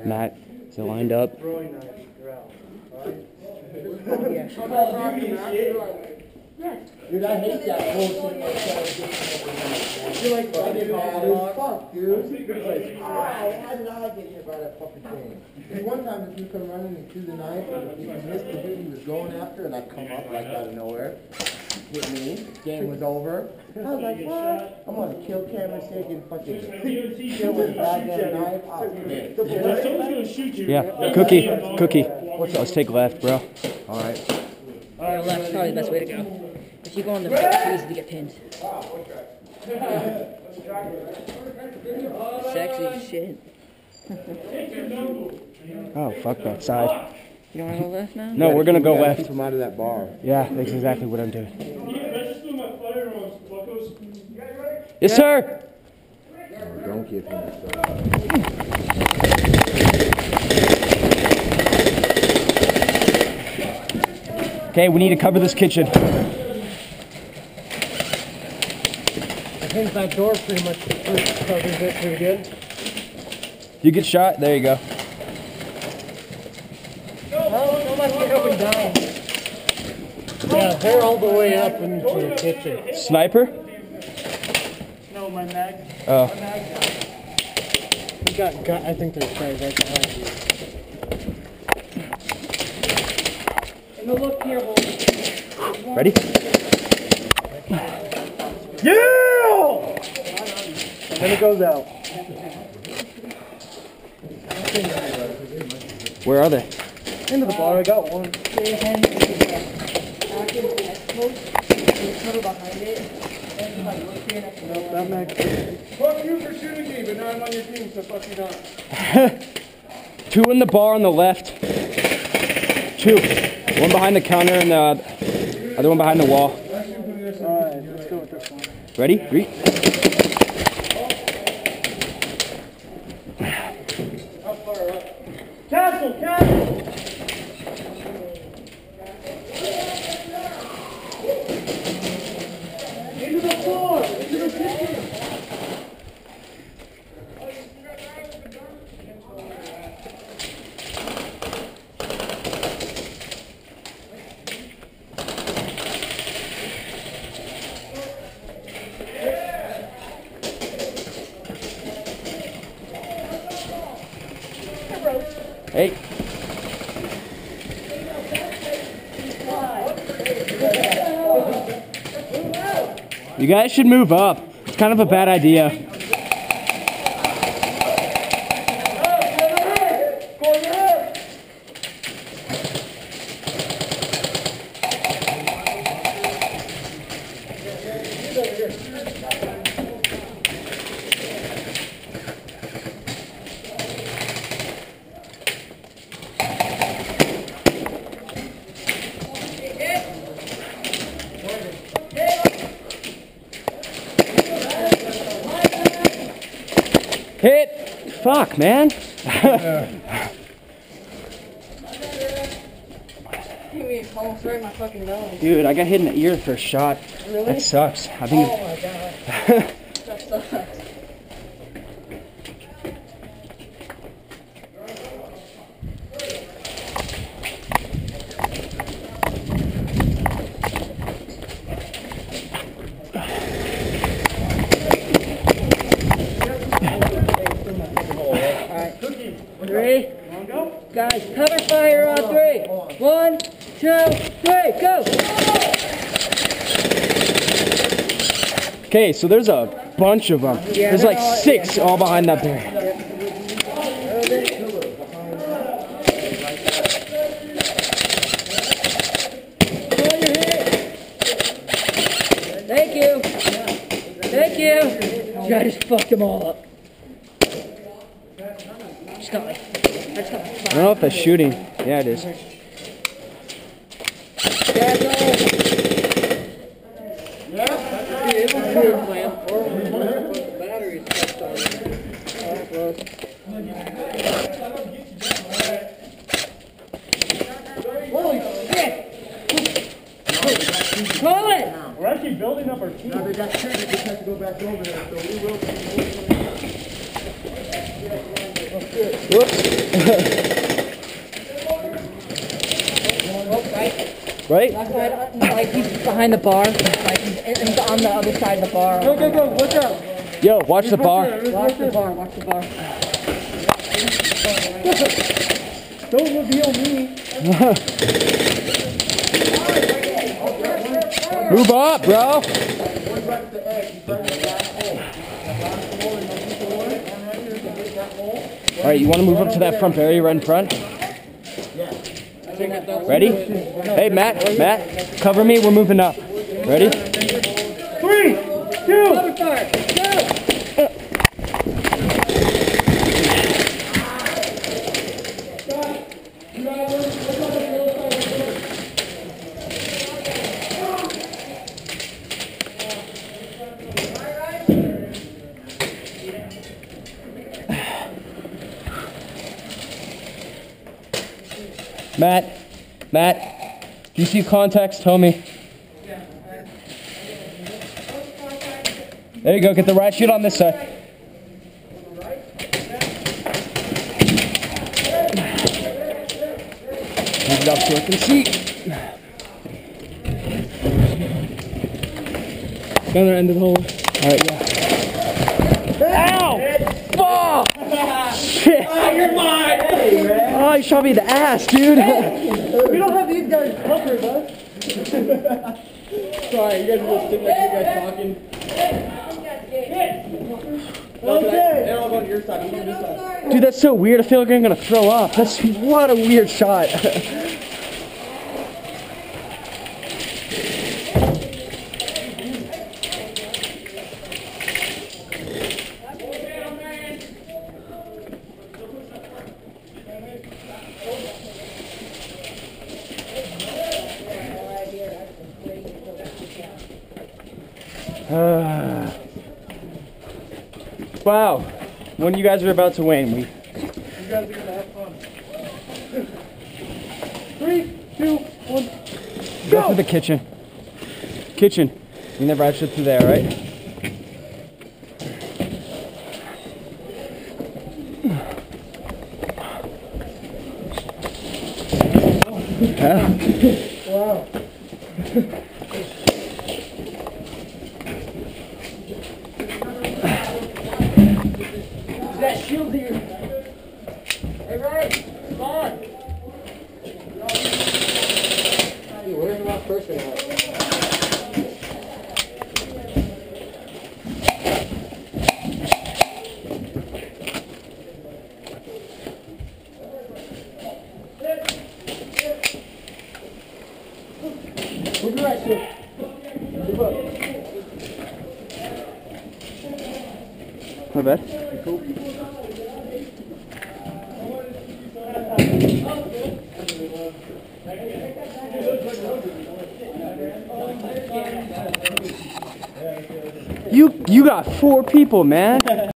Matt, is it lined up? Dude, I hate that bullshit. You're like, fuck, dude. How did I get hit by that fucking thing? Because one time this dude come running through the night, and he missed the dude he was going after, and I come up like out of nowhere. Hit me. Game was over. I was like, what? I'm on a kill camera shaking fucking kill with a goddamn knife. I was dead. Someone's gonna shoot you. Yeah, Cookie. Let's take left, bro. Alright. Left is probably the best way to go. If you go on the right, it's easy to get pinned. Sexy as shit. Oh, fuck that side. You don't want to go left now? No, we're gonna go left. Keep him out of that bar. Yeah, that's exactly what I'm doing. Yes, sir! Don't give him stuff. Okay, we need to cover this kitchen. I think that door pretty much covers it pretty good. You get shot? There you go. Oh, somebody get up and down. Yeah, they're all the way up into the kitchen. Sniper? No, my mag. Oh. My mag. We got, I think there's guys right behind you. And look here, Ready? yeah! And then it goes out. Where are they? Into the bar, I got one. Nope, that mag. Fuck you for shooting me, but now I'm on your team, so fuck you not. Two in the bar on the left. Two. One behind the counter and the other one behind the wall. Alright, let's go with this one. Ready? Three. Castle! Into the floor! Into the kitchen! Hey. You guys should move up. It's kind of a bad idea. Hit! Fuck, man. Almost right in my fucking nose. Dude, I got hit in the ear for a shot. Really? That sucks. I think. Oh my god. That sucks. Alright. 3. Guys, cover fire on 3. 1, 2, 3, go! Okay, so there's a bunch of them. Yeah, There's like 6 all behind that barrier. Thank you. Thank you. I just fucked them all up. Just got like, I don't know if that's shooting. Yeah, it is. Call it! We're actually building up our team. Now they got triggered, they have to go back over there, so we will Right? Like he's behind the bar. Like he's on the other side of the bar. Go, watch out. Yo, watch the bar. Watch the bar, watch the bar. Don't reveal me. Move up, bro. Alright, you want to move up to that front area right in front? Ready? Hey, Matt, cover me. We're moving up. Ready? 3, 2, Cover fire, go! Matt, do you see contacts? Tell me. There you go, get the right shoot on this side. Move it up so I can see. Other end of the hole. Alright, yeah. Ow! Fuck! Shit! Oh, you're mine! Hey, man. Oh, you shot me in the ass, dude! We don't have these guys covered, bud. Sorry, you guys are just sitting like you guys talking. Okay. They're all on your side, I'm on this side. Dude, that's so weird. I feel like I'm gonna throw up. What a weird shot. Wow, when you guys are about to win, You guys are gonna have fun. 3, 2, 1. go to the kitchen. Kitchen. You never actually through there, right? Wow. That shield here. Hey, Ryan, come on. Hey, where's the last person at? Move your right foot. Move up. My bad. You got 4 people, man.